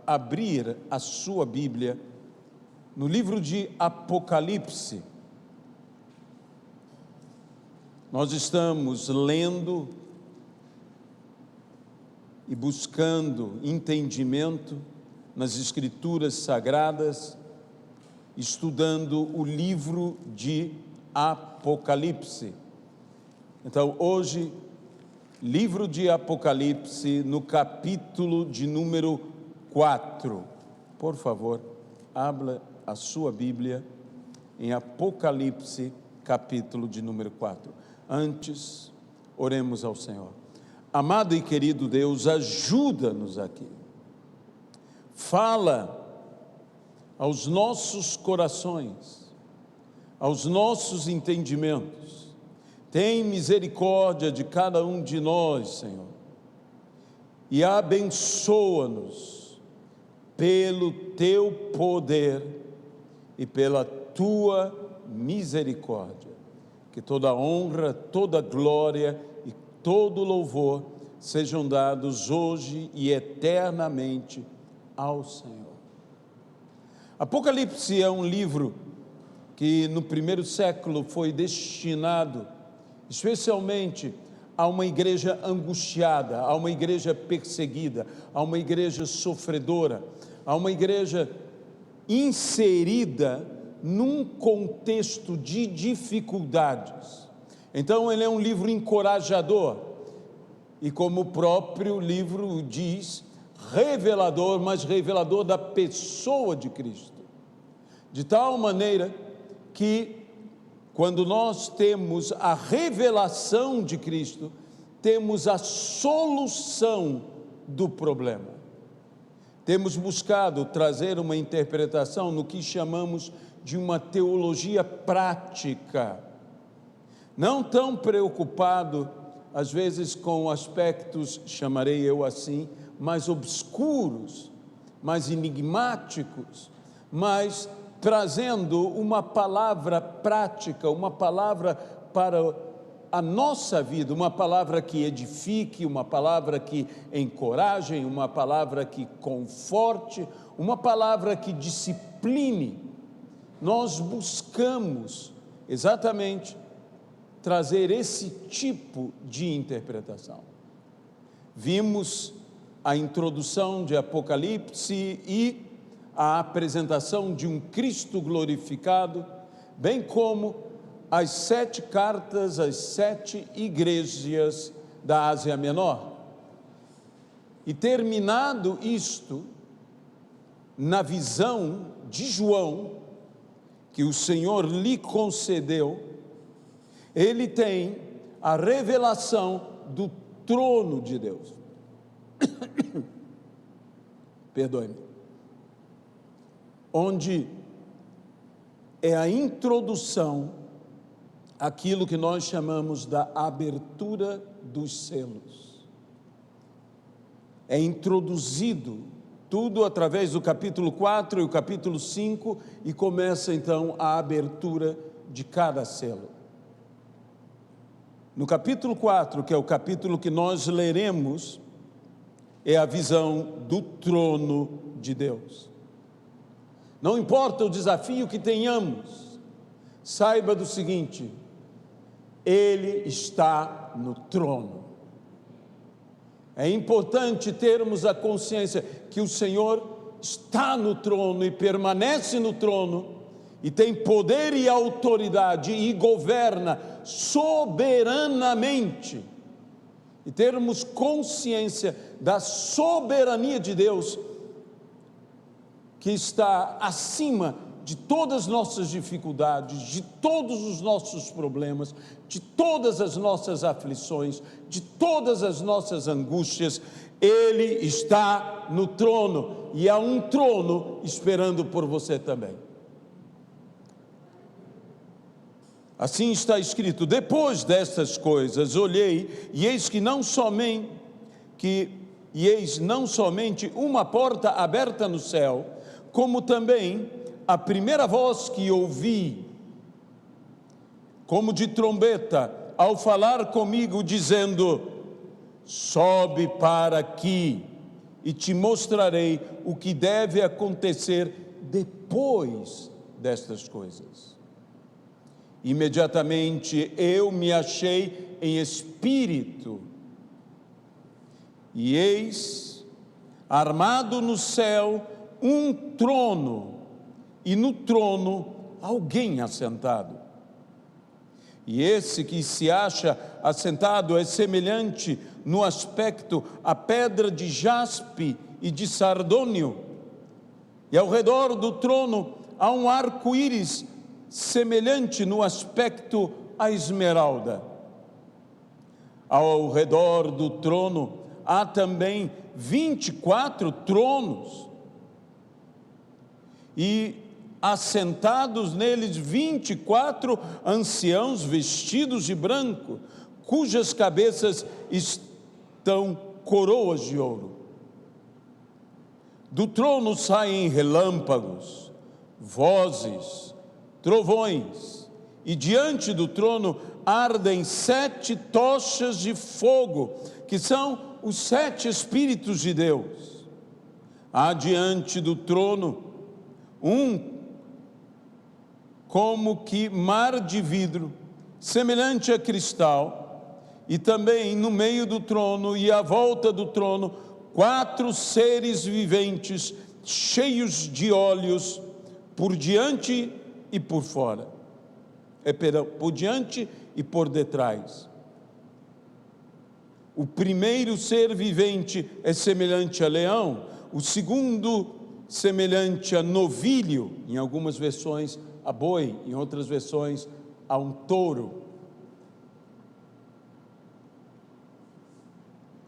abrir a sua Bíblia no livro de Apocalipse. Nós estamos lendo e buscando entendimento nas Escrituras Sagradas, estudando o livro de Apocalipse. Então, hoje, livro de Apocalipse, no capítulo de número 4. Por favor, abra a sua Bíblia em Apocalipse, capítulo de número 4. Antes, oremos ao Senhor. Amado e querido Deus, ajuda-nos aqui. Fala aos nossos corações, aos nossos entendimentos. Tem misericórdia de cada um de nós, Senhor, e abençoa-nos pelo Teu poder e pela Tua misericórdia. Que toda honra, toda glória e todo louvor sejam dados hoje e eternamente ao Senhor. Apocalipse é um livro que no primeiro século foi destinado especialmente a uma igreja angustiada, a uma igreja perseguida, a uma igreja sofredora, a uma igreja inserida num contexto de dificuldades. Então ele é um livro encorajador e, como o próprio livro diz, revelador, mas revelador da pessoa de Cristo, de tal maneira que quando nós temos a revelação de Cristo, temos a solução do problema. Temos buscado trazer uma interpretação no que chamamos de uma teologia prática, não tão preocupado, às vezes, com aspectos, chamarei eu assim, mais obscuros, mais enigmáticos, mas trazendo uma palavra prática, uma palavra para a nossa vida, uma palavra que edifique, uma palavra que encoraje, uma palavra que conforte, uma palavra que discipline. Nós buscamos exatamente trazer esse tipo de interpretação. Vimos a introdução de Apocalipse e a apresentação de um Cristo glorificado, bem como as 7 cartas às 7 igrejas da Ásia Menor. E terminado isto, na visão de João, que o Senhor lhe concedeu, ele tem a revelação do trono de Deus. Perdoe-me. Onde é a introdução àquilo que nós chamamos da abertura dos selos. É introduzido tudo através do capítulo 4 e o capítulo 5 e começa então a abertura de cada selo. No capítulo 4, que é o capítulo que nós leremos, é a visão do trono de Deus. Não importa o desafio que tenhamos, saiba do seguinte: Ele está no trono. É importante termos a consciência que o Senhor está no trono e permanece no trono, e tem poder e autoridade e governa soberanamente. E termos consciência da soberania de Deus, que está acima de todas as nossas dificuldades, de todos os nossos problemas, de todas as nossas aflições, de todas as nossas angústias. Ele está no trono, e há um trono esperando por você também. Assim está escrito: depois destas coisas olhei, e eis não somente uma porta aberta no céu, como também a primeira voz que ouvi, como de trombeta, ao falar comigo, dizendo: sobe para aqui e te mostrarei o que deve acontecer depois destas coisas. Imediatamente eu me achei em espírito, e eis, armado no céu, um trono, e no trono alguém assentado. E esse que se acha assentado é semelhante no aspecto à pedra de jaspe e de sardônio, e ao redor do trono há um arco-íris semelhante no aspecto à esmeralda. Ao redor do trono há também 24 tronos, e assentados neles 24 anciãos vestidos de branco, cujas cabeças estão coroas de ouro. Do trono saem relâmpagos, vozes, trovões, e diante do trono ardem 7 tochas de fogo, que são os 7 Espíritos de Deus. Há diante do trono como que mar de vidro, semelhante a cristal, e também no meio do trono e à volta do trono, 4 seres viventes, cheios de olhos, por diante e por fora. Por diante e por detrás. O primeiro ser vivente é semelhante a leão, o segundo semelhante a novilho, em algumas versões a boi, em outras versões a um touro.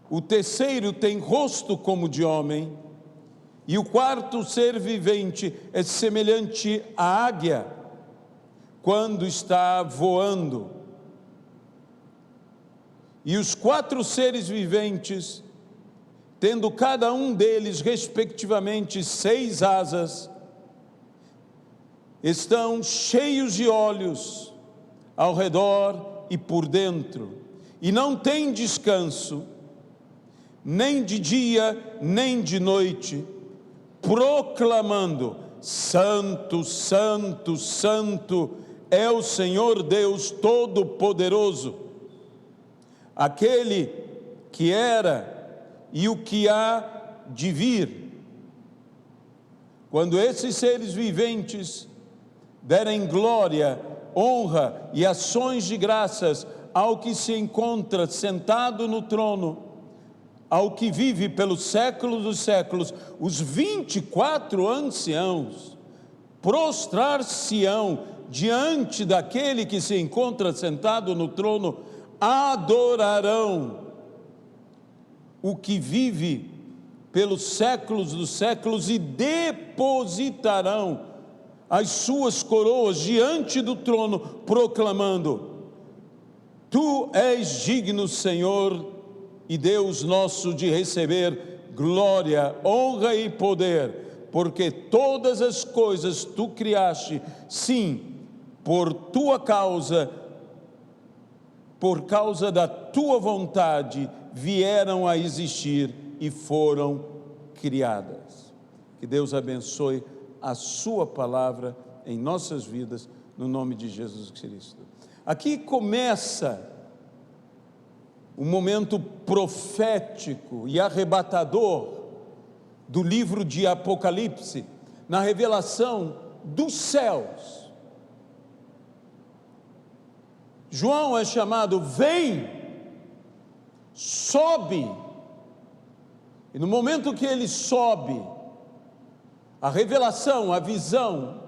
O terceiro tem rosto como de homem, e o quarto ser vivente é semelhante à águia, quando está voando. E os 4 seres viventes, tendo cada um deles, respectivamente, 6 asas, estão cheios de olhos ao redor e por dentro, e não têm descanso, nem de dia, nem de noite, proclamando: Santo, Santo, Santo é o Senhor Deus Todo-Poderoso, aquele que era e o que há de vir. Quando esses seres viventes derem glória, honra e ações de graças ao que se encontra sentado no trono, ao que vive pelos séculos dos séculos, os 24 anciãos prostrar-se-ão diante daquele que se encontra sentado no trono, adorarão o que vive pelos séculos dos séculos e depositarão as suas coroas diante do trono, proclamando: Tu és digno, Senhor e Deus nosso, de receber glória, honra e poder, porque todas as coisas tu criaste, sim, por tua causa, por causa da tua vontade, vieram a existir e foram criadas. Que Deus abençoe a sua palavra em nossas vidas, no nome de Jesus Cristo. Aqui começa o momento profético e arrebatador do livro de Apocalipse, na revelação dos céus. João é chamado: vem, sobe, e no momento que ele sobe, a revelação, a visão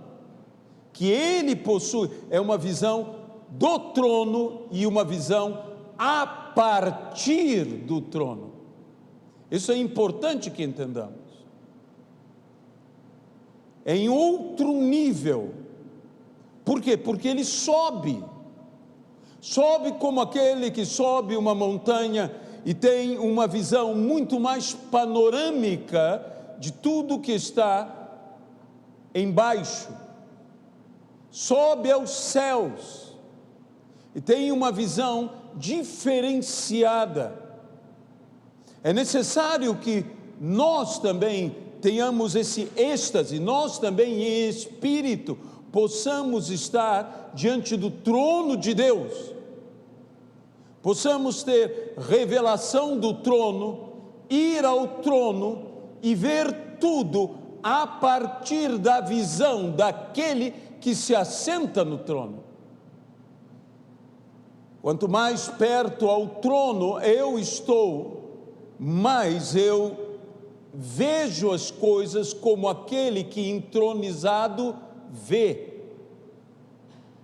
que ele possui é uma visão do trono e uma visão a partir do trono. Isso é importante que entendamos. É em outro nível. Por quê? Porque ele sobe. Sobe como aquele que sobe uma montanha e tem uma visão muito mais panorâmica de tudo que está embaixo. Sobe aos céus e tem uma visão diferenciada. É necessário que nós também tenhamos esse êxtase, nós também em espírito possamos estar diante do trono de Deus, possamos ter revelação do trono, ir ao trono e ver tudo a partir da visão daquele que se assenta no trono. Quanto mais perto ao trono eu estou, mais eu vejo as coisas como aquele que entronizado vê.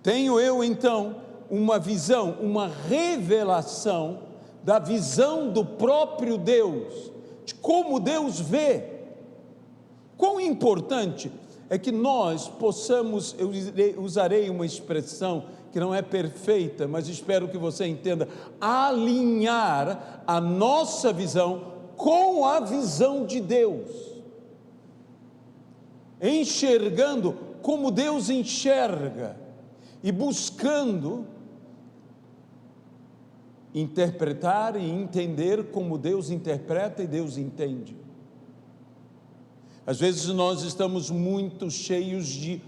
Tenho eu então uma visão, uma revelação da visão do próprio Deus, de como Deus vê. Quão importante é que nós possamos, eu usarei uma expressão que não é perfeita, mas espero que você entenda, alinhar a nossa visão com a visão de Deus, enxergando como Deus enxerga e buscando interpretar e entender como Deus interpreta e Deus entende. Às vezes nós estamos muito cheios de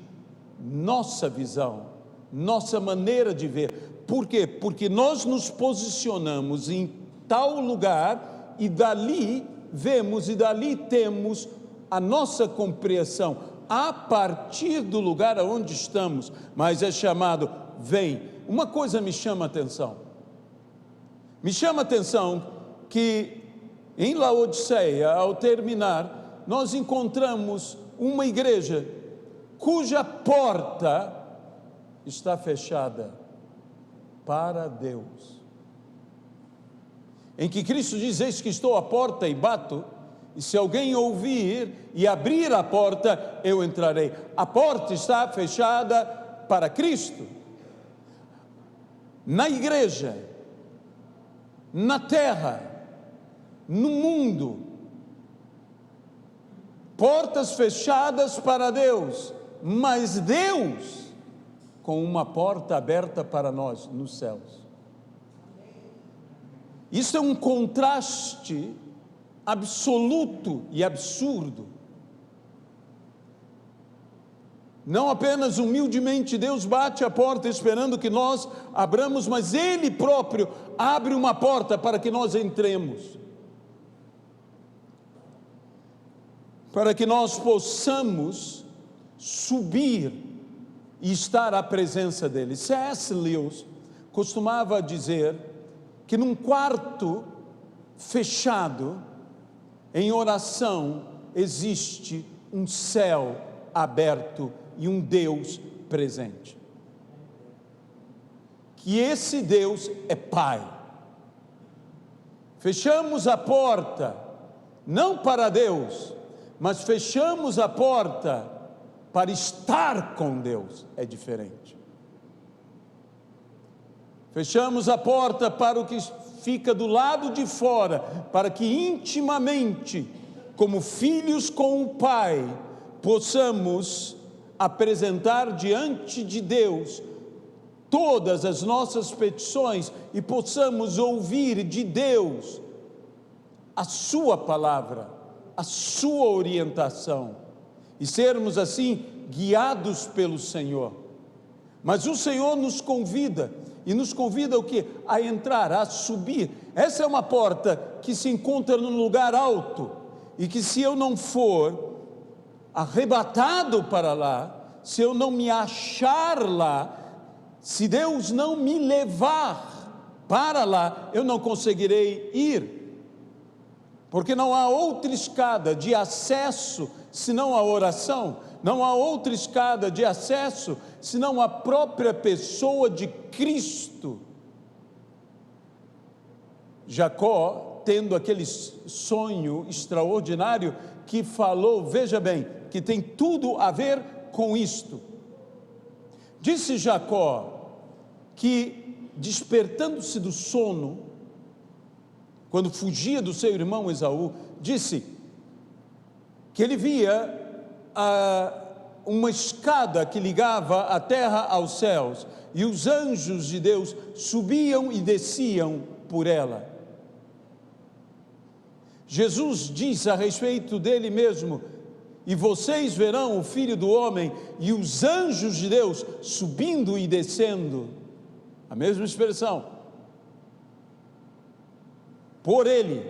nossa visão, nossa maneira de ver. Por quê? Porque nós nos posicionamos em tal lugar e dali vemos e dali temos a nossa compreensão a partir do lugar onde estamos, mas é chamado, vem. Uma coisa me chama a atenção. Me chama a atenção que em Laodiceia, ao terminar, nós encontramos uma igreja cuja porta está fechada para Deus, em que Cristo diz: eis que estou à porta e bato, e se alguém ouvir e abrir a porta, eu entrarei. A porta está fechada para Cristo, na igreja, na terra, no mundo, portas fechadas para Deus, mas Deus com uma porta aberta para nós nos céus. Isso é um contraste absoluto e absurdo. Não apenas humildemente Deus bate a porta esperando que nós abramos, mas Ele próprio abre uma porta para que nós entremos, para que nós possamos subir e estar à presença dEle. C.S. Lewis costumava dizer que num quarto fechado, em oração, existe um céu aberto e um Deus presente. Que esse Deus é Pai. Fechamos a porta, não para Deus, mas fechamos a porta para estar com Deus, é diferente. Fechamos a porta para o que fica do lado de fora, para que intimamente, como filhos com o Pai, possamos apresentar diante de Deus todas as nossas petições e possamos ouvir de Deus a sua palavra, a sua orientação, e sermos assim guiados pelo Senhor. Mas o Senhor nos convida, e nos convida o quê? A entrar, a subir. Essa é uma porta que se encontra num lugar alto, e que se eu não for arrebatado para lá, se eu não me achar lá, se Deus não me levar para lá, eu não conseguirei ir, porque não há outra escada de acesso senão a oração, não há outra escada de acesso senão a própria pessoa de Cristo. Jacó, tendo aquele sonho extraordinário que falou, veja bem, que tem tudo a ver com isto. Disse Jacó que, despertando-se do sono, quando fugia do seu irmão Esaú, disse que ele via uma escada que ligava a terra aos céus, e os anjos de Deus subiam e desciam por ela. Jesus diz a respeito dele mesmo: e vocês verão o Filho do Homem e os anjos de Deus subindo e descendo. A mesma expressão. Por ele,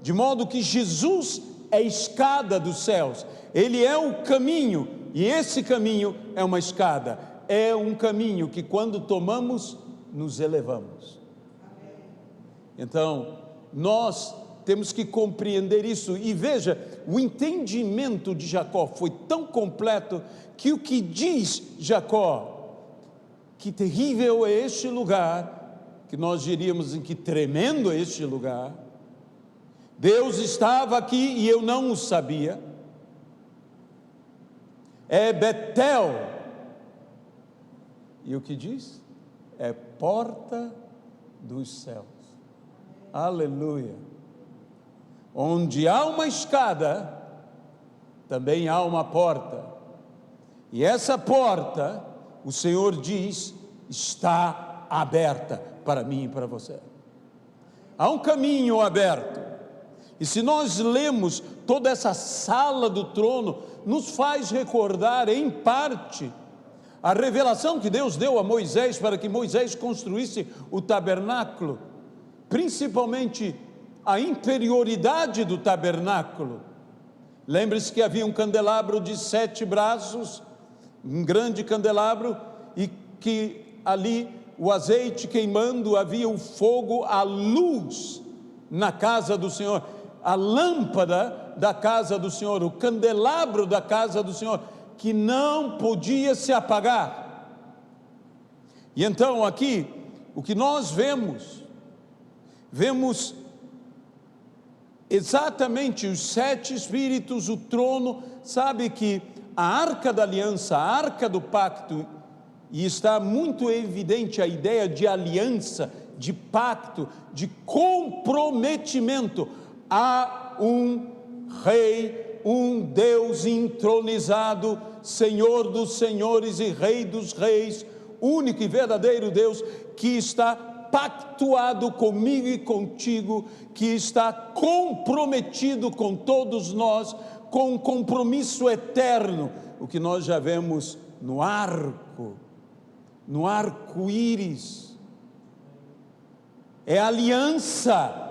de modo que Jesus é a escada dos céus, ele é o caminho, e esse caminho é uma escada, é um caminho que quando tomamos, nos elevamos. Então, nós temos que compreender isso, e veja, o entendimento de Jacó foi tão completo, que o que diz Jacó, que terrível é este lugar, que nós diríamos em que tremendo é este lugar, Deus estava aqui e eu não o sabia, é Betel, e o que diz? É porta dos céus, aleluia. Onde há uma escada, também há uma porta, e essa porta, o Senhor diz, está aberta para mim e para você. Há um caminho aberto, e se nós lemos toda essa sala do trono, nos faz recordar em parte a revelação que Deus deu a Moisés para que Moisés construísse o tabernáculo, principalmente a interioridade do tabernáculo. Lembre-se que havia um candelabro de 7 braços, um grande candelabro, e que ali o azeite queimando, havia o fogo, a luz na casa do Senhor, a lâmpada da casa do Senhor, o candelabro da casa do Senhor, que não podia se apagar. E então aqui, o que nós vemos exatamente os 7 espíritos, o trono. Sabe que a arca da aliança, a arca do pacto, e está muito evidente a ideia de aliança, de pacto, de comprometimento. Há um rei, um Deus entronizado, Senhor dos senhores e Rei dos reis, único e verdadeiro Deus, que está pactuado comigo e contigo, que está comprometido com todos nós, com um compromisso eterno, o que nós já vemos no arco-íris, é aliança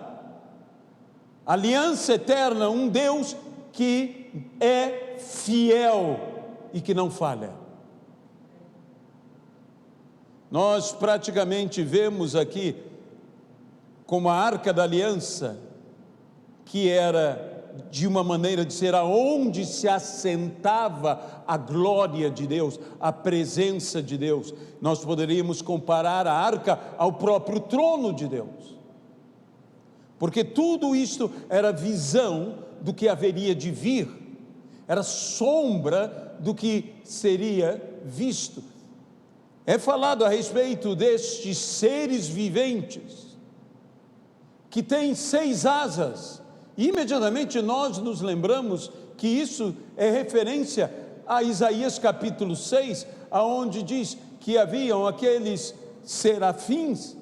eterna, um Deus que é fiel e que não falha. Nós praticamente vemos aqui como a arca da aliança, que era de uma maneira de ser aonde se assentava a glória de Deus, a presença de Deus. Nós poderíamos comparar a arca ao próprio trono de Deus, porque tudo isto era visão do que haveria de vir, era sombra do que seria visto. É falado a respeito destes seres viventes, que têm 6 asas, e imediatamente nós nos lembramos que isso é referência a Isaías capítulo 6, aonde diz que haviam aqueles serafins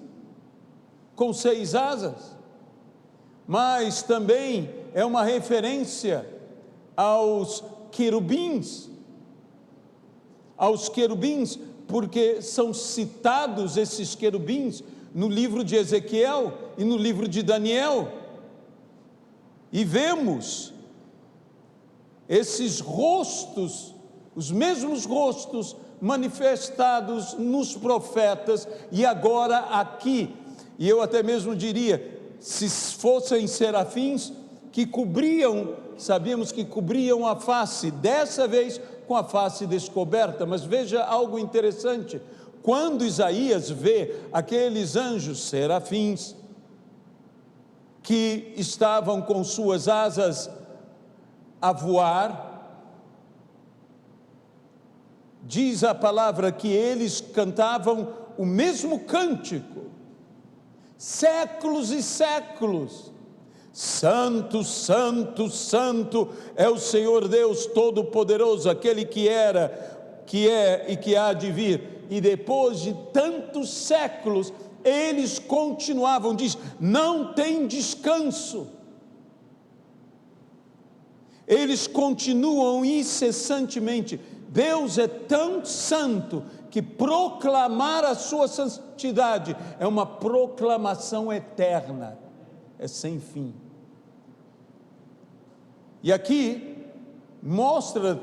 com 6 asas, mas também é uma referência aos querubins, porque são citados esses querubins no livro de Ezequiel e no livro de Daniel, e vemos esses rostos, os mesmos rostos manifestados nos profetas, e agora aqui, e eu até mesmo diria, se fossem serafins que cobriam, sabíamos que cobriam a face, dessa vez com a face descoberta. Mas veja algo interessante, quando Isaías vê aqueles anjos serafins, que estavam com suas asas a voar, diz a palavra que eles cantavam o mesmo cântico, séculos e séculos: Santo, Santo, Santo é o Senhor Deus Todo-Poderoso, aquele que era, que é e que há de vir. E depois de tantos séculos, eles continuavam, diz, não tem descanso. eles continuam incessantemente. Deus é tão santo que proclamar a sua santidade é uma proclamação eterna, é sem fim. E aqui mostra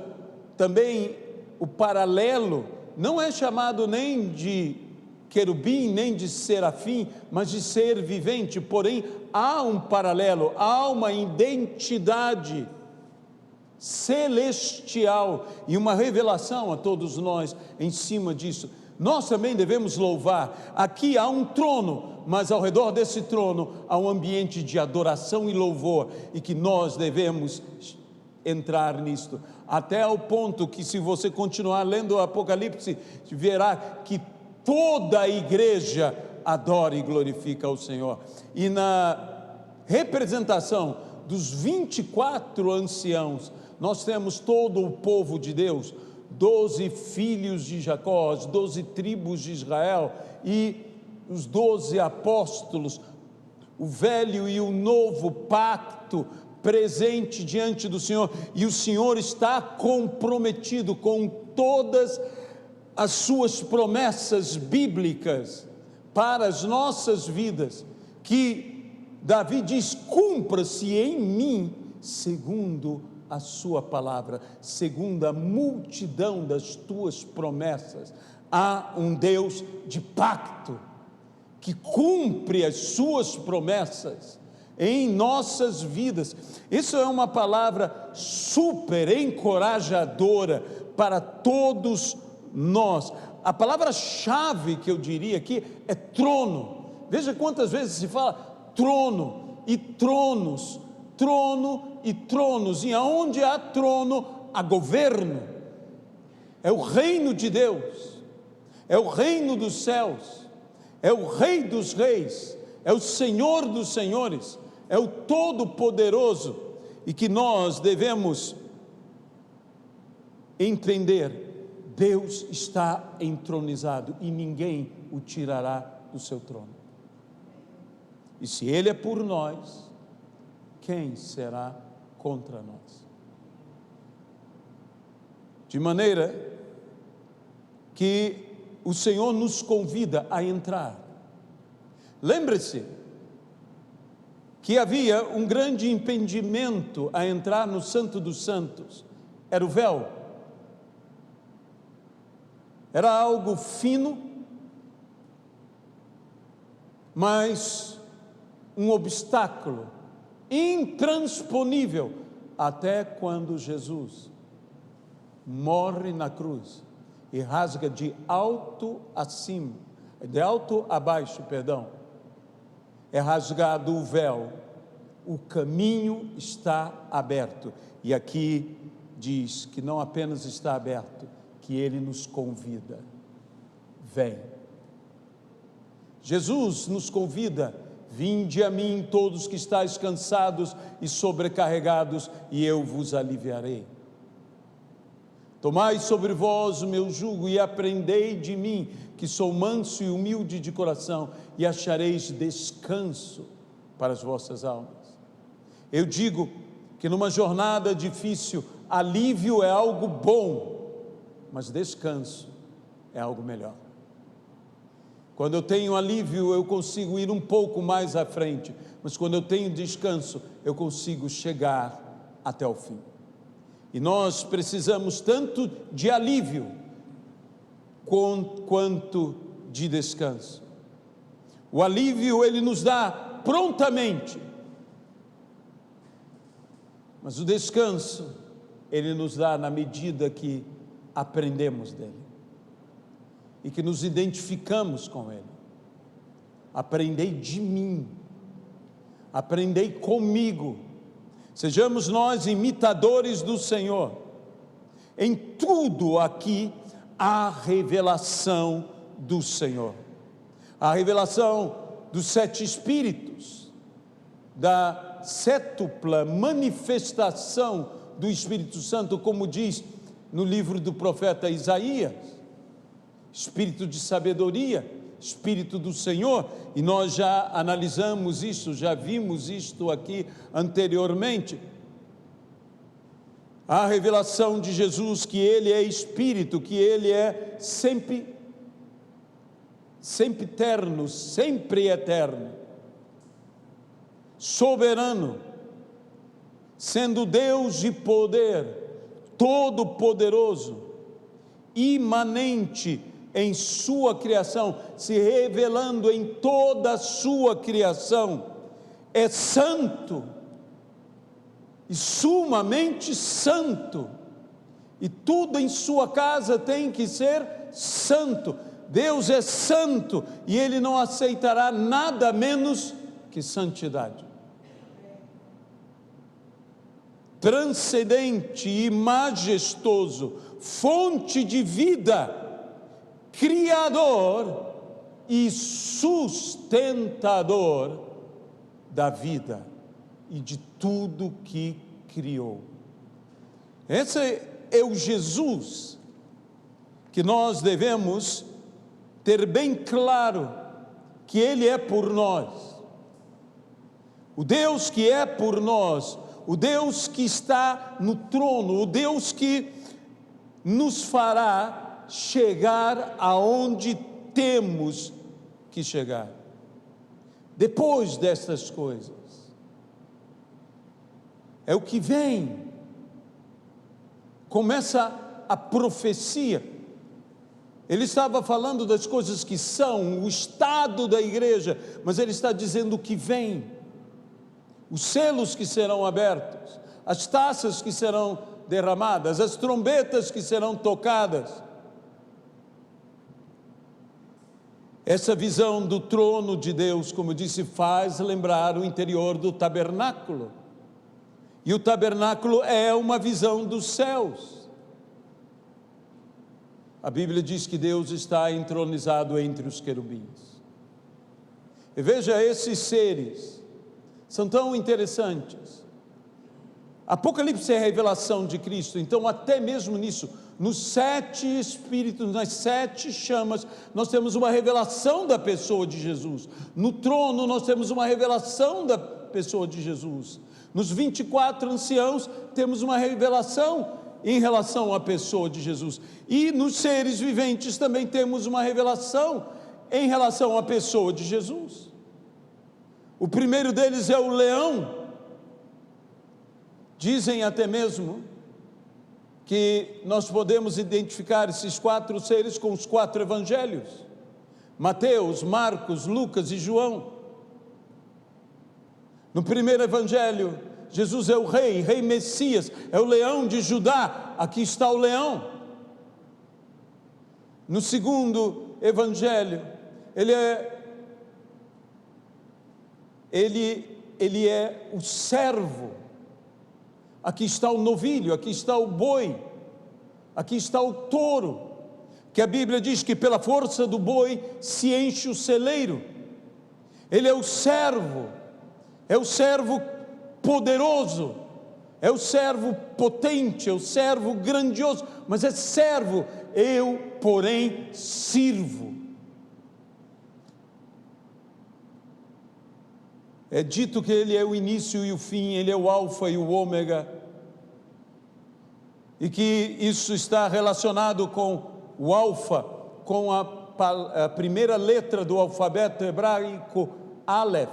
também o paralelo, não é chamado nem de querubim, nem de serafim, mas de ser vivente, porém há um paralelo, há uma identidade celestial e uma revelação a todos nós em cima disso. Nós também devemos louvar. Aqui há um trono, mas ao redor desse trono há um ambiente de adoração e louvor, e que nós devemos entrar nisto, até o ponto que, se você continuar lendo o Apocalipse, verá que toda a igreja adora e glorifica ao Senhor. E na representação dos 24 anciãos, nós temos todo o povo de Deus, 12 filhos de Jacó, as 12 tribos de Israel e os 12 apóstolos, o velho e o novo pacto presente diante do Senhor, e o Senhor está comprometido com todas as suas promessas bíblicas para as nossas vidas, que Davi diz: cumpra-se em mim segundo a sua palavra, segundo a multidão das tuas promessas. Há um Deus de pacto, que cumpre as suas promessas em nossas vidas. Isso é uma palavra super encorajadora para todos nós. A palavra-chave que eu diria aqui é trono. Veja quantas vezes se fala trono e tronos, trono e tronos, e aonde há trono, há governo. É o reino de Deus, é o reino dos céus, é o Rei dos reis, é o Senhor dos senhores, é o Todo-Poderoso, e que nós devemos entender: Deus está entronizado e ninguém o tirará do seu trono. E se Ele é por nós, quem será contra nós? De maneira que o Senhor nos convida a entrar. Lembre-se que havia um grande impedimento a entrar no Santo dos Santos, era o véu. Era algo fino, mas um obstáculo intransponível, até quando Jesus morre na cruz e rasga de alto acima, de alto a baixo, perdão, é rasgado o véu, o caminho está aberto. E aqui diz que não apenas está aberto, que Ele nos convida: vem. Jesus nos convida: vinde a mim todos que estáis cansados e sobrecarregados, e eu vos aliviarei. Tomai sobre vós o meu jugo e aprendei de mim, que sou manso e humilde de coração, e achareis descanso para as vossas almas. Eu digo que numa jornada difícil, alívio é algo bom, mas descanso é algo melhor. Quando eu tenho alívio, eu consigo ir um pouco mais à frente, mas quando eu tenho descanso, eu consigo chegar até o fim. E nós precisamos tanto de alívio quanto de descanso. O alívio Ele nos dá prontamente, mas o descanso Ele nos dá na medida que aprendemos dEle e que nos identificamos com Ele. Aprendei de mim, aprendei comigo. Sejamos nós imitadores do Senhor. Em tudo aqui há revelação do Senhor. A revelação dos 7 Espíritos, da sétupla manifestação do Espírito Santo, como diz no livro do profeta Isaías: Espírito de sabedoria, Espírito do Senhor. E nós já analisamos isso, já vimos isto aqui anteriormente. A revelação de Jesus que Ele é Espírito, que Ele é sempre terno, sempre eterno, soberano, sendo Deus de poder, todo-poderoso, imanente em sua criação, se revelando em toda a sua criação, é santo, e sumamente santo, e tudo em sua casa tem que ser santo. Deus é santo, e Ele não aceitará nada menos que santidade. Transcendente e majestoso, fonte de vida, Criador e sustentador da vida e de tudo que criou. Esse é o Jesus que nós devemos ter bem claro que Ele é por nós. O Deus que é por nós, o Deus que está no trono, o Deus que nos fará chegar aonde temos que chegar. Depois destas coisas, é o que vem. Começa a profecia. Ele estava falando das coisas que são, o estado da igreja, mas ele está dizendo o que vem. Os selos que serão abertos, as taças que serão derramadas, as trombetas que serão tocadas. Essa visão do trono de Deus, como eu disse, faz lembrar o interior do tabernáculo. E o tabernáculo é uma visão dos céus. A Bíblia diz que Deus está entronizado entre os querubins. E veja, esses seres são tão interessantes. Apocalipse é a revelação de Cristo, então até mesmo nisso, nos 7 Espíritos, nas 7 chamas, nós temos uma revelação da pessoa de Jesus. No trono nós temos uma revelação da pessoa de Jesus. Nos 24 anciãos temos uma revelação em relação à pessoa de Jesus. E nos seres viventes também temos uma revelação em relação à pessoa de Jesus. O primeiro deles é o leão. Dizem até mesmo que nós podemos identificar esses 4 seres com os 4 evangelhos: Mateus, Marcos, Lucas e João. No primeiro evangelho, Jesus é o rei Messias, é o leão de Judá, aqui está o leão. No segundo evangelho, ele é o servo. Aqui está o novilho, aqui está o boi, aqui está o touro, que a Bíblia diz que pela força do boi se enche o celeiro. Ele é o servo poderoso, é o servo potente, é o servo grandioso, mas é servo, eu, porém, sirvo. É dito que Ele é o início e o fim, Ele é o alfa e o ômega, e que isso está relacionado com o alfa, com a primeira letra do alfabeto hebraico, Aleph.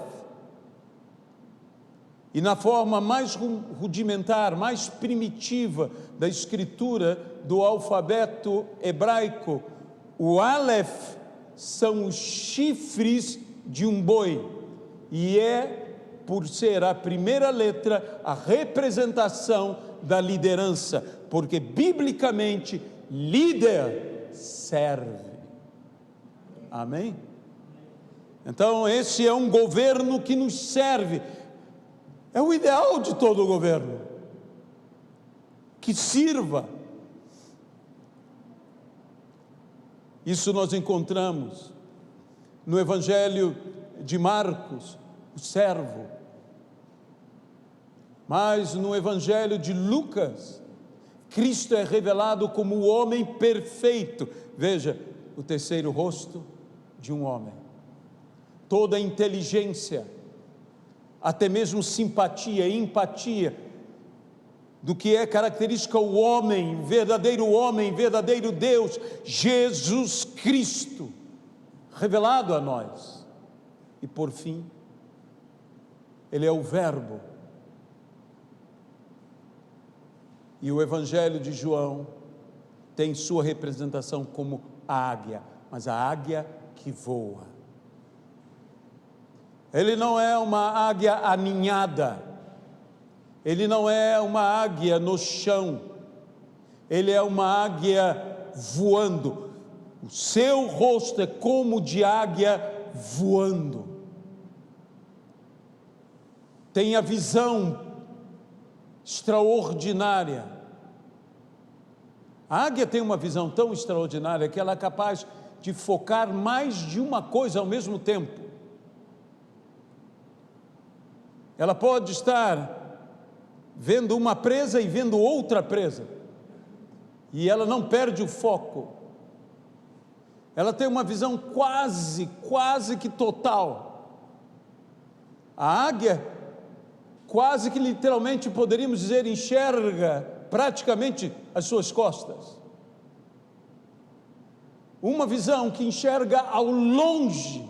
E na forma mais rudimentar, mais primitiva da escritura do alfabeto hebraico, o Aleph são os chifres de um boi, e é, por ser a primeira letra, a representação da liderança, porque biblicamente líder serve. Amém? Então esse é um governo que nos serve. É o ideal de todo governo, que sirva. Isso nós encontramos no Evangelho de Marcos, o servo. Mas no Evangelho de Lucas, Cristo é revelado como o homem perfeito. Veja, o terceiro rosto de um homem. Toda a inteligência, até mesmo simpatia, empatia, do que é característica o homem, verdadeiro Deus, Jesus Cristo, revelado a nós. E por fim, Ele é o Verbo. E o Evangelho de João tem sua representação como a águia, mas a águia que voa. Ele não é uma águia aninhada, ele não é uma águia no chão, ele é uma águia voando. O seu rosto é como de águia voando. Tem a visão extraordinária. A águia tem uma visão tão extraordinária que ela é capaz de focar mais de uma coisa ao mesmo tempo. Ela pode estar vendo uma presa e vendo outra presa, e ela não perde o foco. Ela tem uma visão quase que total. A águia, quase que literalmente poderíamos dizer, enxerga praticamente as suas costas. Uma visão que enxerga ao longe.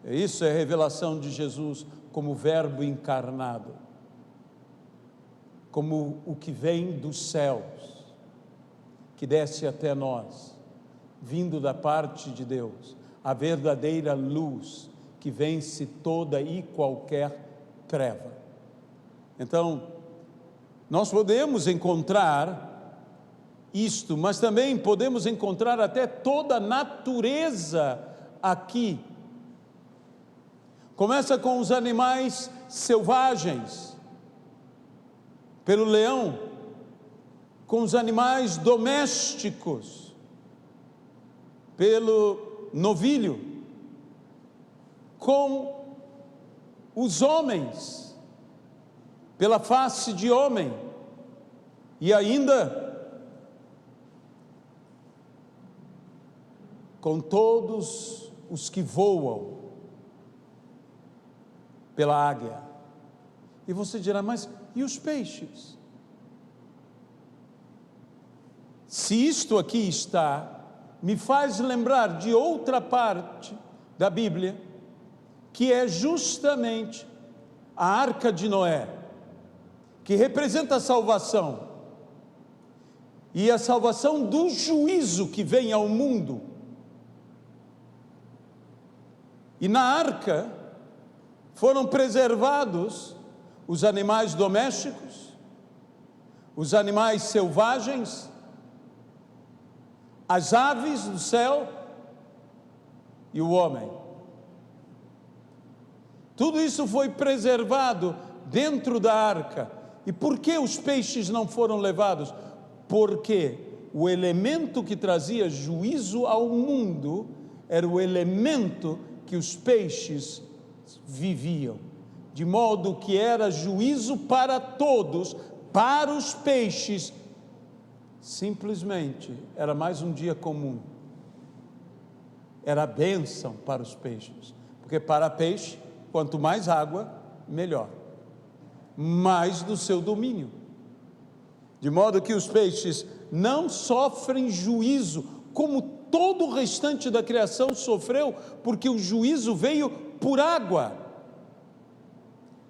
Isso é a revelação de Jesus como Verbo encarnado, como o que vem dos céus, que desce até nós, vindo da parte de Deus, a verdadeira luz que vence toda e qualquer treva. Então, nós podemos encontrar isto, mas também podemos encontrar até toda a natureza aqui. Começa com os animais selvagens, pelo leão, com os animais domésticos, pelo novilho, com os homens, pela face de homem, e ainda com todos os que voam, pela águia. E você dirá, mas e os peixes? Se isto aqui está, me faz lembrar de outra parte da Bíblia, que é justamente a Arca de Noé, que representa a salvação, e a salvação do juízo que vem ao mundo. E na arca foram preservados os animais domésticos, os animais selvagens, as aves do céu e o homem. Tudo isso foi preservado dentro da arca. E por que os peixes não foram levados? Porque o elemento que trazia juízo ao mundo era o elemento que os peixes viviam, de modo que era juízo para todos. Para os peixes, simplesmente era mais um dia comum, era bênção para os peixes, porque para peixe, quanto mais água, melhor, mais do seu domínio, de modo que os peixes não sofrem juízo, como todo o restante da criação sofreu, porque o juízo veio por água.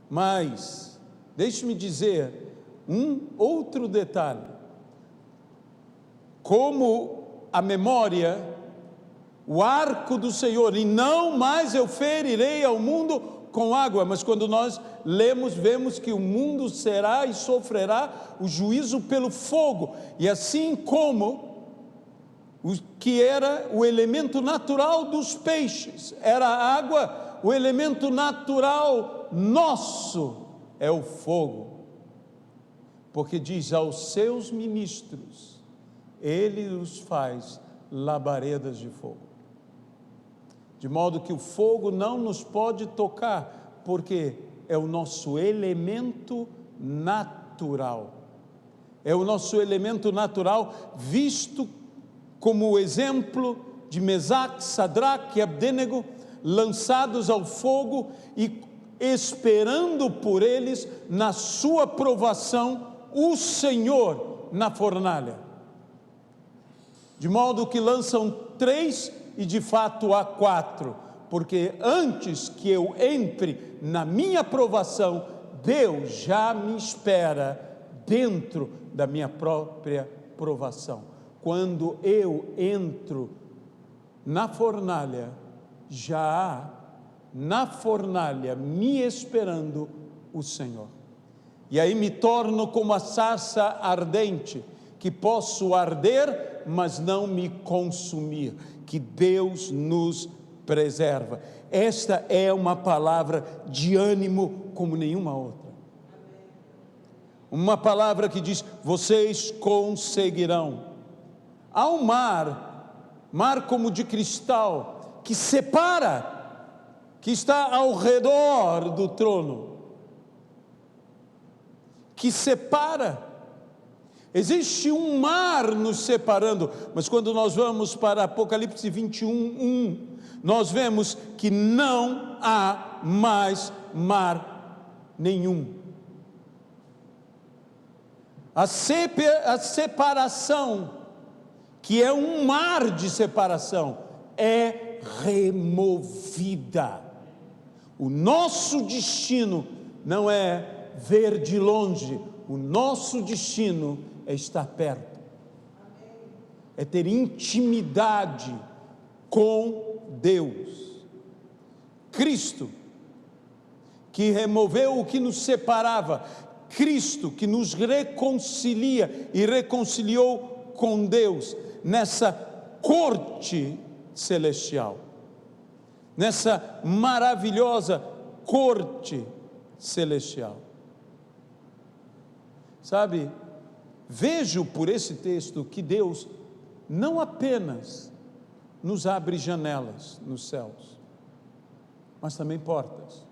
Mas, deixe-me dizer um outro detalhe, como a memória, o arco do Senhor, e não mais eu ferirei ao mundo com água, mas quando nós lemos, vemos que o mundo será e sofrerá o juízo pelo fogo, e assim como o que era o elemento natural dos peixes, era a água, o elemento natural nosso é o fogo, porque diz aos seus ministros, ele os faz labaredas de fogo, de modo que o fogo não nos pode tocar, porque é o nosso elemento natural, é o nosso elemento natural, visto como o exemplo de Mesaque, Sadraque e Abdênego, lançados ao fogo, e esperando por eles na sua provação, o Senhor na fornalha. De modo que lançam 3 e de fato há 4, porque antes que eu entre na minha provação, Deus já me espera dentro da minha própria provação. Quando eu entro na fornalha, já há na fornalha me esperando o Senhor. E aí me torno como a sarça ardente, que posso arder, mas não me consumir, que Deus nos preserva. Esta é uma palavra de ânimo como nenhuma outra. Uma palavra que diz: vocês conseguirão. Há um mar como de cristal, que separa, que está ao redor do trono, que separa. Existe um mar nos separando, mas quando nós vamos para Apocalipse 21:1, nós vemos que não há mais mar nenhum. A separação, que é um mar de separação, é removida. O nosso destino não é ver de longe, o nosso destino é estar perto, é ter intimidade com Deus. Cristo, que removeu o que nos separava, Cristo que nos reconcilia e reconciliou com Deus nessa corte celestial, nessa maravilhosa corte celestial. Sabe, vejo por esse texto que Deus não apenas nos abre janelas nos céus, mas também portas.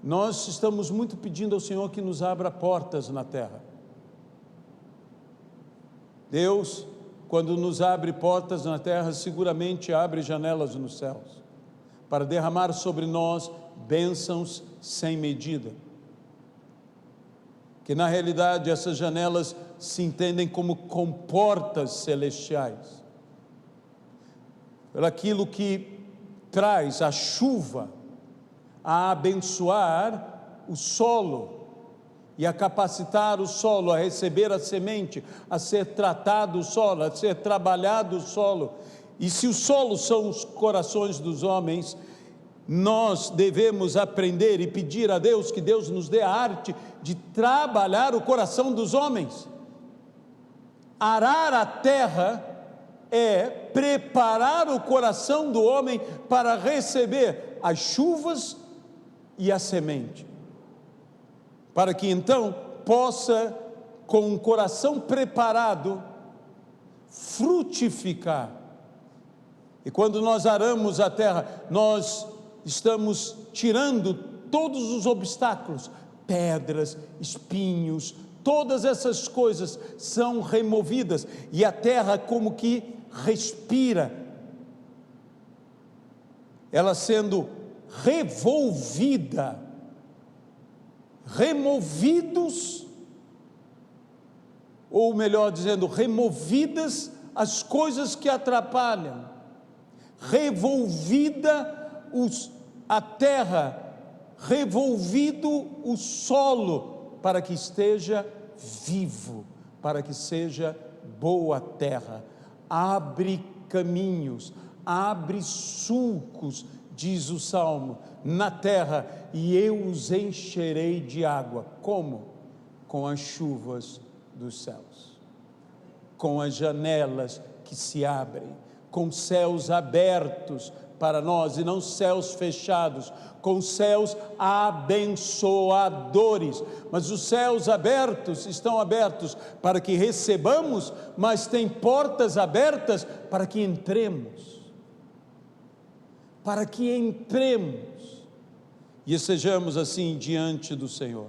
Nós estamos muito pedindo ao Senhor que nos abra portas na terra. Deus, quando nos abre portas na terra, seguramente abre janelas nos céus, para derramar sobre nós bênçãos sem medida. Que na realidade essas janelas se entendem como comportas celestiais, por aquilo que traz a chuva a abençoar o solo e a capacitar o solo a receber a semente, a ser tratado o solo, a ser trabalhado o solo. E se o solo são os corações dos homens, nós devemos aprender e pedir a Deus que Deus nos dê a arte de trabalhar o coração dos homens. Arar a terra é preparar o coração do homem para receber as chuvas e a semente, para que então possa, com um coração preparado, frutificar. E quando nós aramos a terra, nós estamos tirando todos os obstáculos, pedras, espinhos, todas essas coisas são removidas, e a terra como que respira, ela sendo revolvida, removidos, ou melhor dizendo, removidas as coisas que atrapalham, revolvida a terra, revolvido o solo, para que esteja vivo, para que seja boa terra. Abre caminhos, abre sulcos, diz o Salmo, na terra, e eu os encherei de água. Como? Com as chuvas dos céus, com as janelas que se abrem, com céus abertos para nós e não céus fechados, com céus abençoadores. Mas os céus abertos estão abertos para que recebamos, mas tem portas abertas para que entremos, e estejamos assim diante do Senhor.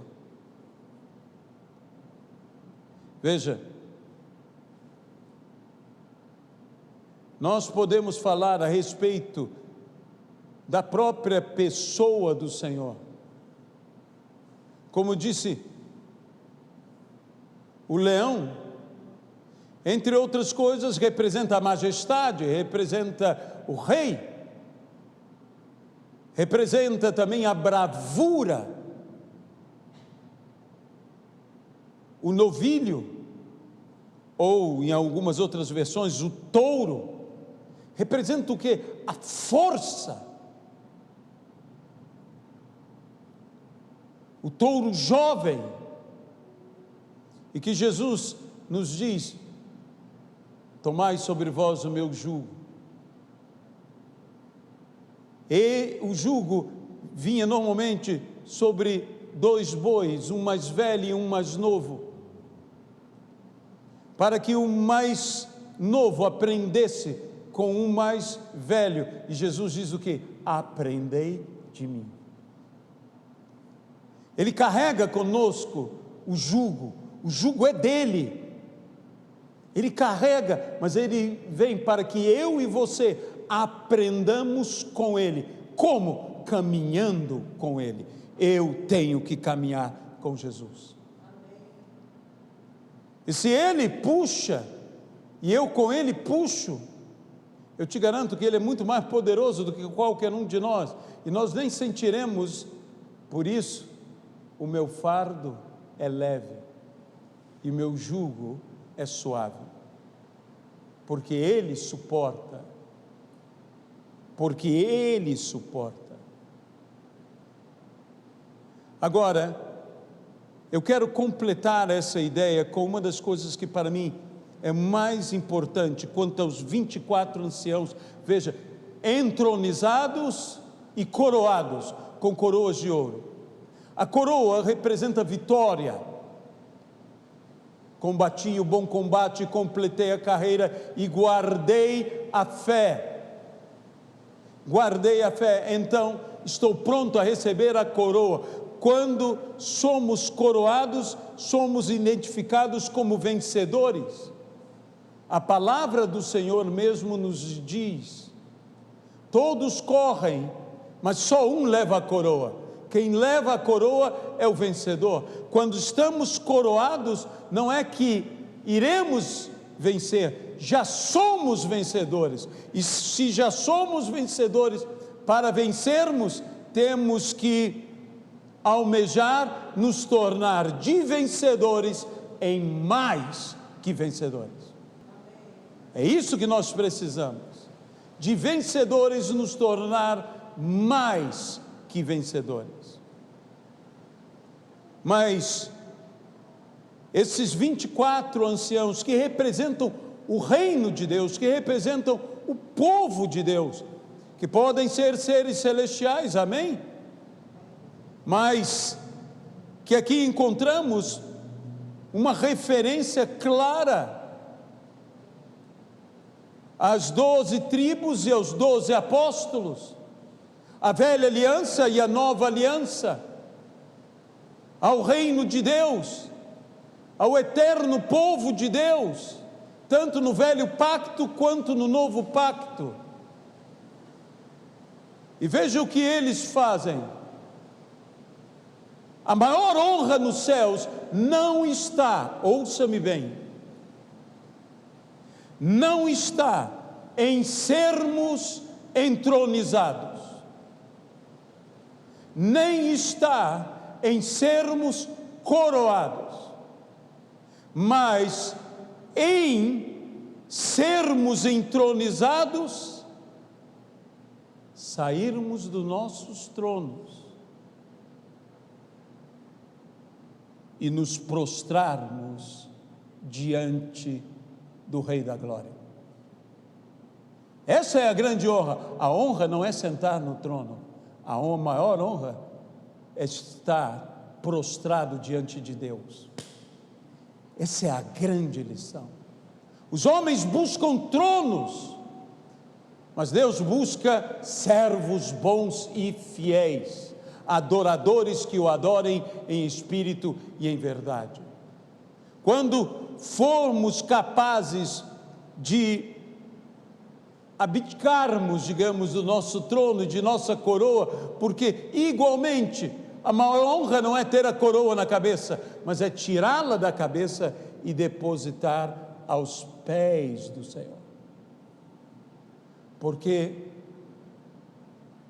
Veja, nós podemos falar a respeito da própria pessoa do Senhor. Como disse o leão, entre outras coisas, representa a majestade, representa o rei, representa também a bravura. O novilho, ou em algumas outras versões, o touro, representa o quê? A força. O touro jovem, e que Jesus nos diz: tomai sobre vós o meu jugo. E o jugo vinha normalmente sobre 2 bois, um mais velho e um mais novo, para que o mais novo aprendesse com o mais velho. E Jesus diz o quê? Aprendei de mim. Ele carrega conosco o jugo é dele. Ele carrega, mas ele vem para que eu e você aprendamos com ele. Como? Caminhando com ele. Eu tenho que caminhar com Jesus. E se ele puxa, e eu com ele puxo, eu te garanto que ele é muito mais poderoso do que qualquer um de nós, e nós nem sentiremos. Por isso, o meu fardo é leve, e o meu jugo é suave, porque ele suporta, Agora, eu quero completar essa ideia com uma das coisas que para mim é mais importante quanto aos 24 anciãos, veja, entronizados e coroados com coroas de ouro. A coroa representa vitória. Combati o bom combate, completei a carreira e guardei a fé. Guardei a fé, então estou pronto a receber a coroa. Quando somos coroados, somos identificados como vencedores. A palavra do Senhor mesmo nos diz: todos correm, mas só um leva a coroa. Quem leva a coroa é o vencedor. Quando estamos coroados, não é que iremos vencer, já somos vencedores. E se já somos vencedores, para vencermos, temos que almejar nos tornar de vencedores em mais que vencedores. É isso que nós precisamos, de vencedores nos tornar mais que vencedores. Mas esses 24 anciãos que representam o reino de Deus, que representam o povo de Deus, que podem ser seres celestiais, amém? Mas que aqui encontramos uma referência clara às 12 tribos e aos 12 apóstolos, a velha aliança e a nova aliança, ao reino de Deus, ao eterno povo de Deus, tanto no velho pacto quanto no novo pacto. E veja o que eles fazem. A maior honra nos céus não está, ouça-me bem, não está em sermos entronizados, nem está em sermos coroados, mas em sermos entronizados, sairmos dos nossos tronos e nos prostrarmos diante do Rei da Glória. Essa é a grande honra. A honra não é sentar no trono, a maior honra é estar prostrado diante de Deus. Essa é a grande lição. Os homens buscam tronos, mas Deus busca servos bons e fiéis, adoradores que o adorem em espírito e em verdade. Quando formos capazes de abdicarmos, digamos, do nosso trono e de nossa coroa, porque igualmente a maior honra não é ter a coroa na cabeça, mas é tirá-la da cabeça e depositar aos pés do Senhor. Porque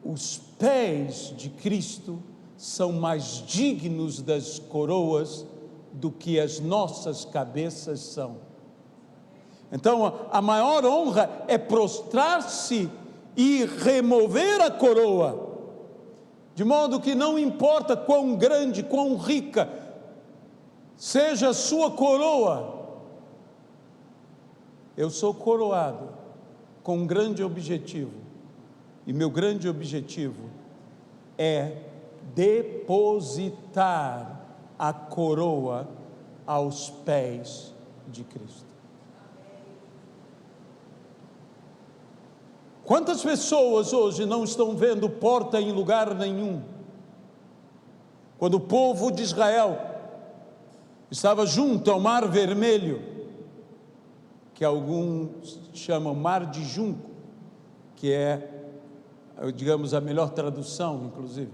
os pés de Cristo são mais dignos das coroas do que as nossas cabeças são. Então, a maior honra é prostrar-se e remover a coroa, de modo que não importa quão grande, quão rica seja a sua coroa, eu sou coroado com um grande objetivo, e meu grande objetivo é depositar a coroa aos pés de Cristo. Quantas pessoas hoje não estão vendo porta em lugar nenhum? Quando o povo de Israel estava junto ao Mar Vermelho, que alguns chamam Mar de Junco, que é, digamos, a melhor tradução, inclusive.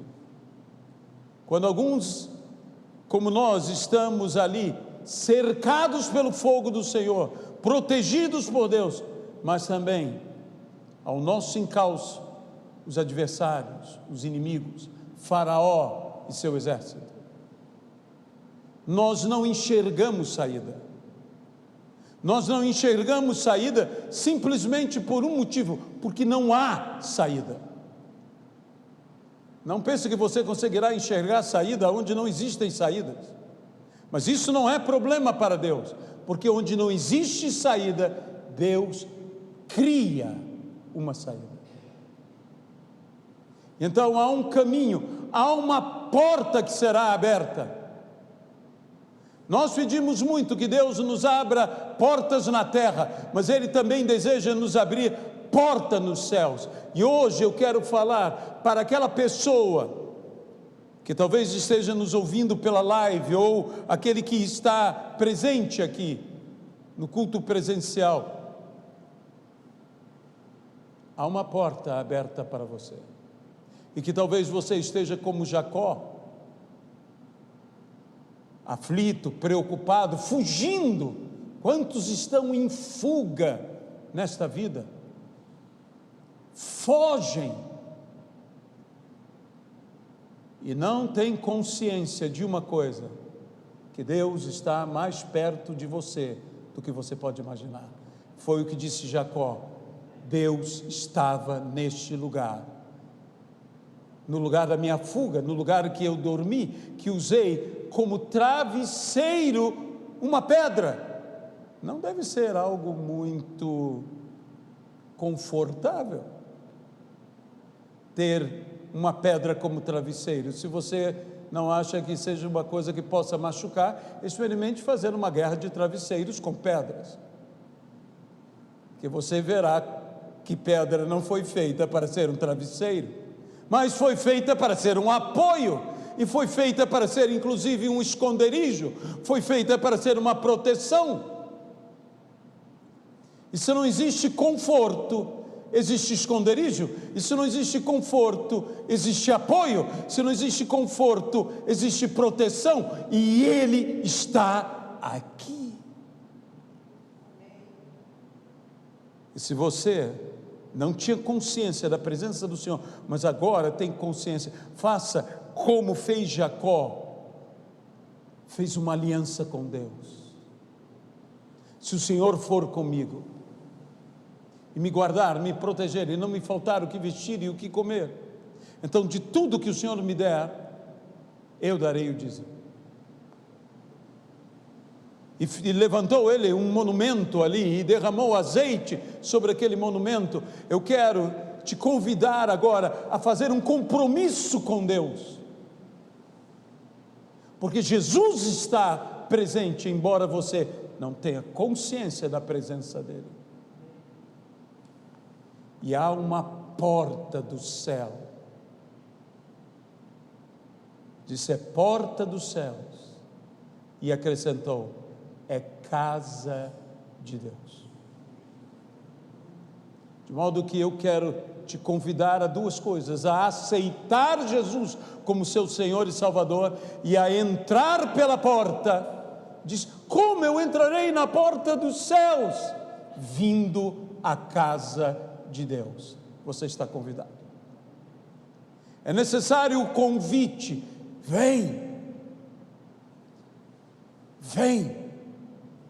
Quando alguns, como nós, estamos ali, cercados pelo fogo do Senhor, protegidos por Deus, mas também ao nosso encalço, os adversários, os inimigos, Faraó e seu exército. Nós não enxergamos saída. Nós não enxergamos saída simplesmente por um motivo, porque não há saída. Não pense que você conseguirá enxergar saída onde não existem saídas. Mas isso não é problema para Deus, porque onde não existe saída, Deus cria uma saída. Então há um caminho, há uma porta que será aberta. Nós pedimos muito que Deus nos abra portas na terra, mas Ele também deseja nos abrir porta nos céus. E hoje eu quero falar para aquela pessoa que talvez esteja nos ouvindo pela live, ou aquele que está presente aqui no culto presencial. Há uma porta aberta para você, e que talvez você esteja como Jacó, aflito, preocupado, fugindo. Quantos estão em fuga nesta vida? Fogem e não têm consciência de uma coisa, que Deus está mais perto de você do que você pode imaginar. Foi o que disse Jacó: Deus estava neste lugar, no lugar da minha fuga, no lugar que eu dormi, que usei como travesseiro uma pedra. Não deve ser algo muito confortável ter uma pedra como travesseiro. Se você não acha que seja uma coisa que possa machucar, experimente fazer uma guerra de travesseiros com pedras, que você verá que pedra não foi feita para ser um travesseiro, mas foi feita para ser um apoio, e foi feita para ser inclusive um esconderijo, foi feita para ser uma proteção. E se não existe conforto, existe esconderijo. E se não existe conforto, existe apoio. Se não existe conforto, existe proteção, e Ele está aqui. E se você não tinha consciência da presença do Senhor, mas agora tem consciência, faça como fez Jacó, fez uma aliança com Deus. Se o Senhor for comigo, e me guardar, me proteger, e não me faltar o que vestir e o que comer, então de tudo que o Senhor me der, eu darei o dízimo. E levantou ele um monumento ali, e derramou azeite sobre aquele monumento. Eu quero te convidar agora a fazer um compromisso com Deus, porque Jesus está presente, embora você não tenha consciência da presença dele. E há uma porta do céu, disse: é porta dos céus, e acrescentou: é casa de Deus. De De modo que eu quero te convidar a duas coisas: a aceitar Jesus como seu Senhor e Salvador, e a entrar pela porta. Diz: como eu entrarei na porta dos céus? Vindo à casa de Deus. Você está convidado. É necessário o convite: vem, vem.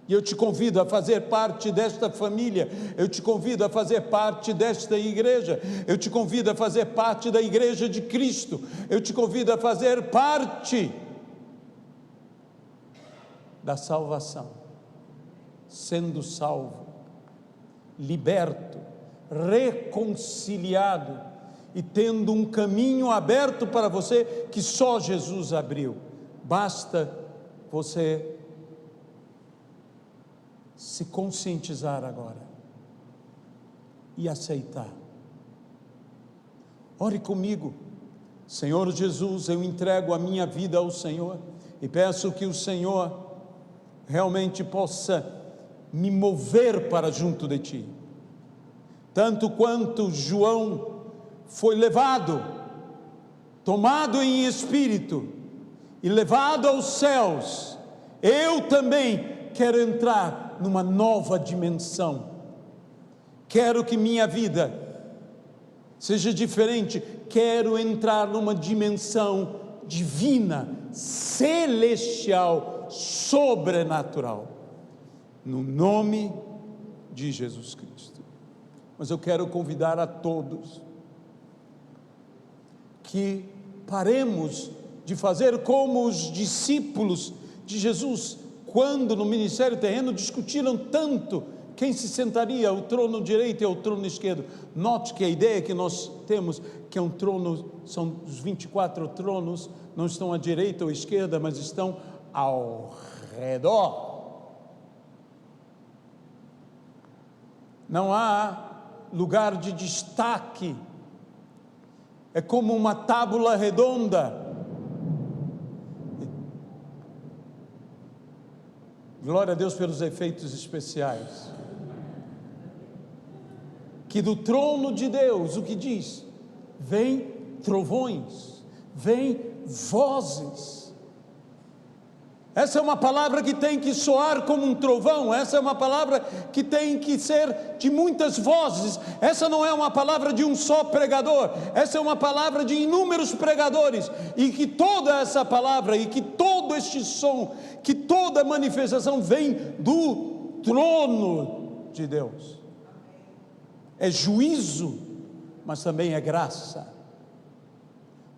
E eu te convido a fazer parte desta família, eu te convido a fazer parte desta igreja, eu te convido a fazer parte da igreja de Cristo, eu te convido a fazer parte da salvação, sendo salvo, liberto, reconciliado e tendo um caminho aberto para você que só Jesus abriu. Basta você se conscientizar agora e aceitar. Ore comigo. Senhor Jesus, eu entrego a minha vida ao Senhor e peço que o Senhor realmente possa me mover para junto de Ti. Tanto quanto João foi levado, tomado em espírito e levado aos céus, eu também quero entrar numa nova dimensão. Quero que minha vida seja diferente. Quero entrar numa dimensão divina, celestial, sobrenatural, no nome de Jesus Cristo. Mas eu quero convidar a todos que paremos de fazer como os discípulos de Jesus, quando no ministério terreno discutiram tanto quem se sentaria ao trono direito e ao trono esquerdo. Note que a ideia que nós temos, que é um trono, são os 24 tronos, não estão à direita ou à esquerda, mas estão ao redor. Não há lugar de destaque, é como uma tábua redonda. Glória a Deus pelos efeitos especiais. Que do trono de Deus, o que diz? Vem trovões, vem vozes. Essa é uma palavra que tem que soar como um trovão, essa é uma palavra que tem que ser de muitas vozes, essa não é uma palavra de um só pregador, essa é uma palavra de inúmeros pregadores, e que toda essa palavra, e que todo este som, que toda manifestação vem do trono de Deus. É juízo, mas também é graça,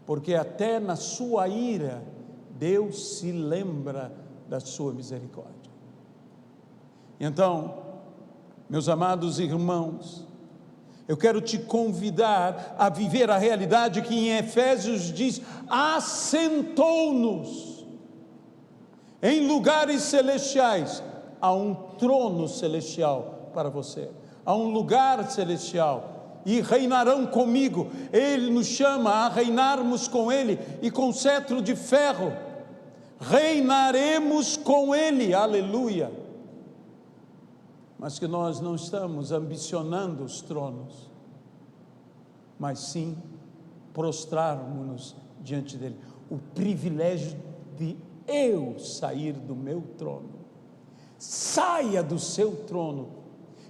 porque até na sua ira, Deus se lembra da sua misericórdia. Então, meus amados irmãos, eu quero te convidar a viver a realidade que em Efésios diz: assentou-nos em lugares celestiais. Há um trono celestial para você, há um lugar celestial, e reinarão comigo. Ele nos chama a reinarmos com Ele, e com cetro de ferro reinaremos com Ele, aleluia. Mas que nós não estamos ambicionando os tronos, mas sim prostrarmos-nos diante dEle. O privilégio de eu sair do meu trono. Saia do seu trono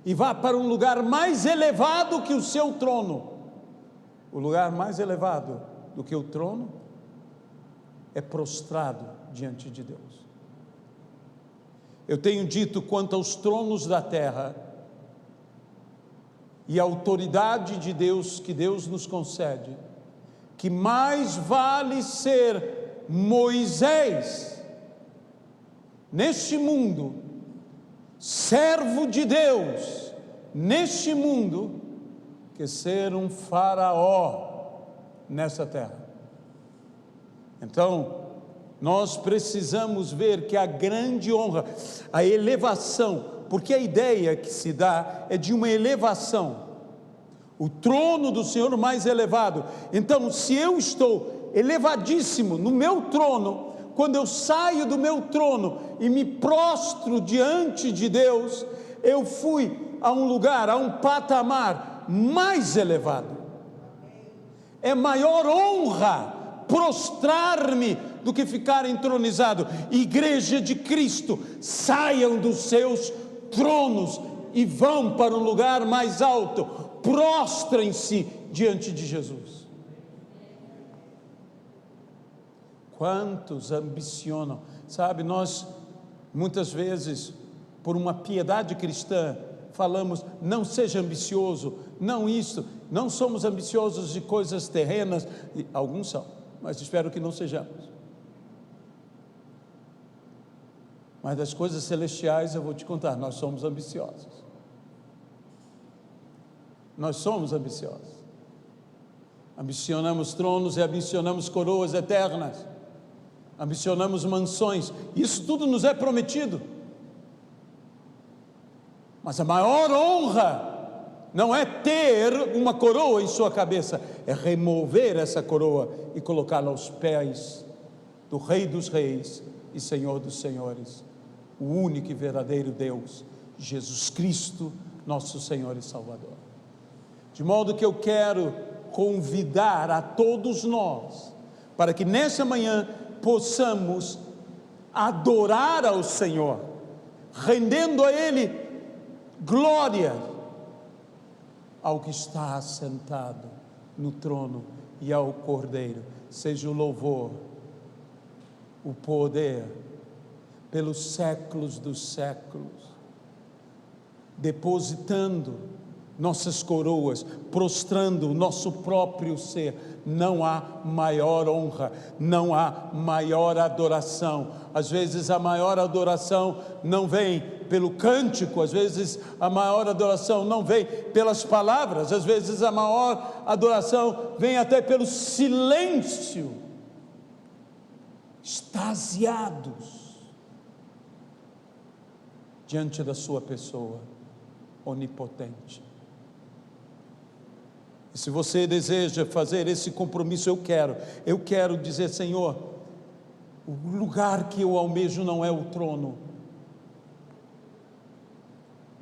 e vá para um lugar mais elevado que o seu trono. O lugar mais elevado do que o trono é prostrado diante de Deus. Eu tenho dito quanto aos tronos da terra e a autoridade de Deus que Deus nos concede, que mais vale ser Moisés neste mundo, servo de Deus neste mundo, que ser um faraó nessa terra. Então, nós precisamos ver que a grande honra, a elevação, porque a ideia que se dá é de uma elevação, o trono do Senhor mais elevado. Então, se eu estou elevadíssimo no meu trono, quando eu saio do meu trono e me prostro diante de Deus, eu fui a um lugar, a um patamar mais elevado. É maior honra prostrar-me do que ficar entronizado. Igreja de Cristo, saiam dos seus tronos e vão para um lugar mais alto. Prostrem-se diante de Jesus. Quantos ambicionam? Sabe, nós muitas vezes, por uma piedade cristã, falamos, não seja ambicioso, não isso, não somos ambiciosos de coisas terrenas, e alguns são, mas espero que não sejamos. Mas das coisas celestiais eu vou te contar, nós somos ambiciosos. Nós somos ambiciosos. Ambicionamos tronos e ambicionamos coroas eternas. Ambicionamos mansões. Isso tudo nos é prometido. Mas a maior honra não é ter uma coroa em sua cabeça, é remover essa coroa e colocá-la aos pés do Rei dos Reis e Senhor dos Senhores, o único e verdadeiro Deus, Jesus Cristo, nosso Senhor e Salvador. De modo que eu quero convidar a todos nós, para que nessa manhã possamos adorar ao Senhor, rendendo a Ele glória ao que está assentado no trono e ao Cordeiro. Seja o louvor, o poder, pelos séculos dos séculos, depositando nossas coroas, prostrando o nosso próprio ser. Não há maior honra, não há maior adoração. Às vezes a maior adoração não vem pelo cântico, às vezes a maior adoração não vem pelas palavras, às vezes a maior adoração vem até pelo silêncio, extasiados diante da sua pessoa onipotente. E se você deseja fazer esse compromisso, eu quero dizer, Senhor, o lugar que eu almejo não é o trono,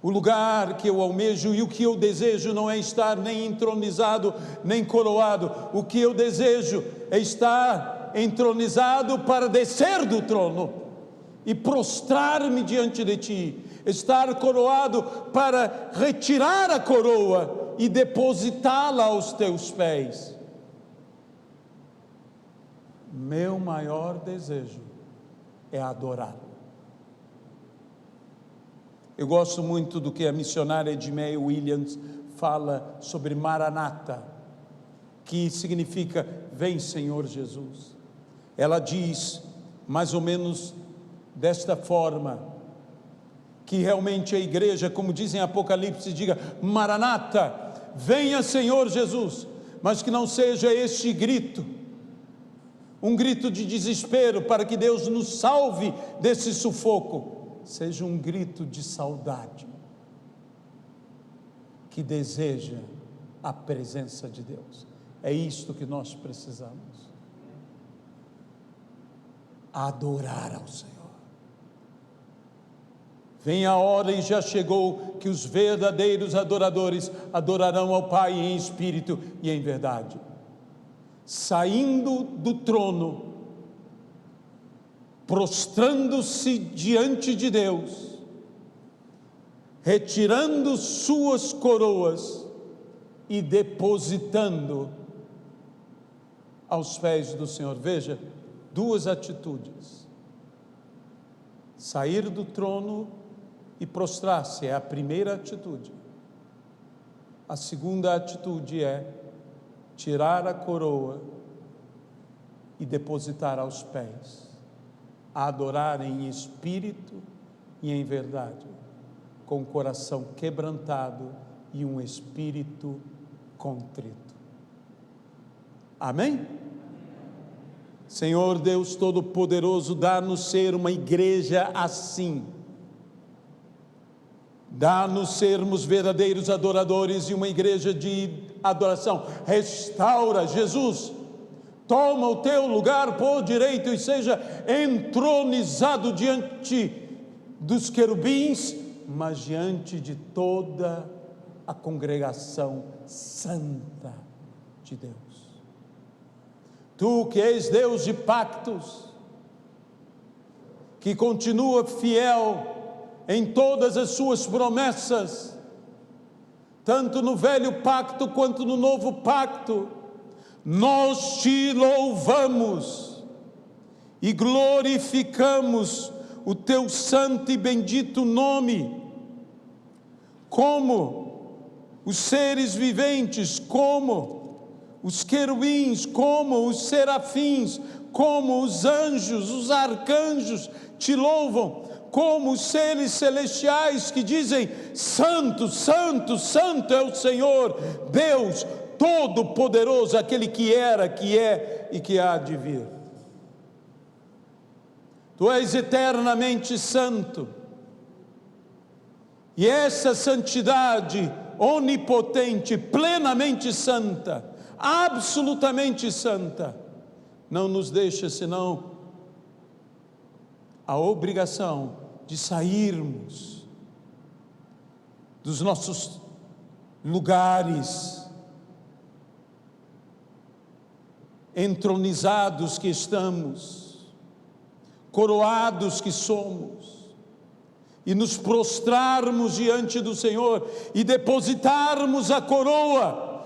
o lugar que eu almejo e o que eu desejo não é estar nem entronizado, nem coroado. O que eu desejo é estar entronizado para descer do trono e prostrar-me diante de Ti, estar coroado para retirar a coroa e depositá-la aos Teus pés. Meu maior desejo é adorá-lo. Eu gosto muito do que a missionária Edmé Williams fala sobre Maranata, que significa vem Senhor Jesus. Ela diz mais ou menos desta forma, que realmente a igreja, como diz em Apocalipse, diga Maranata, venha Senhor Jesus, mas que não seja este grito, um grito de desespero para que Deus nos salve desse sufoco, seja um grito de saudade, que deseja a presença de Deus. É isto que nós precisamos, adorar ao Senhor. Vem a hora e já chegou que os verdadeiros adoradores adorarão ao Pai em espírito e em verdade, saindo do trono, prostrando-se diante de Deus, retirando suas coroas e depositando aos pés do Senhor. Veja, duas atitudes: sair do trono e prostrar-se é a primeira atitude. A segunda atitude é tirar a coroa e depositar aos pés, a adorar em espírito e em verdade, com o coração quebrantado e um espírito contrito. Amém? Senhor Deus Todo-Poderoso, dá-nos ser uma igreja assim. Dá-nos sermos verdadeiros adoradores e uma igreja de adoração. Restaura, Jesus, toma o teu lugar por direito e seja entronizado diante dos querubins, mas diante de toda a congregação santa de Deus. Tu que és Deus de pactos, que continua fiel em todas as suas promessas, tanto no velho pacto quanto no novo pacto, nós te louvamos e glorificamos o teu santo e bendito nome. Como os seres viventes, como os querubins, como os serafins, como os anjos, os arcanjos te louvam, como os seres celestiais que dizem: Santo, Santo, Santo é o Senhor, Deus Todo-Poderoso, aquele que era, que é e que há de vir. Tu és eternamente santo, e essa santidade onipotente, plenamente santa, absolutamente santa, não nos deixa senão a obrigação de sairmos dos nossos lugares entronizados que estamos, coroados que somos, e nos prostrarmos diante do Senhor e depositarmos a coroa,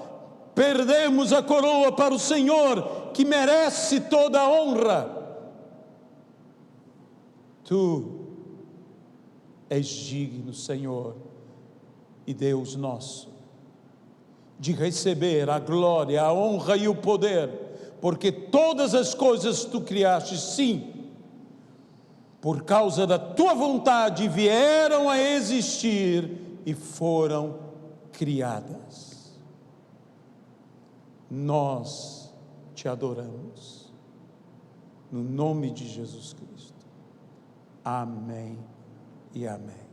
perdemos a coroa para o Senhor, que merece toda a honra. Tu és digno, Senhor e Deus nosso, de receber a glória, a honra e o poder, porque todas as coisas tu criaste, sim, por causa da tua vontade vieram a existir e foram criadas. Nós te adoramos, no nome de Jesus Cristo. Amém e amém.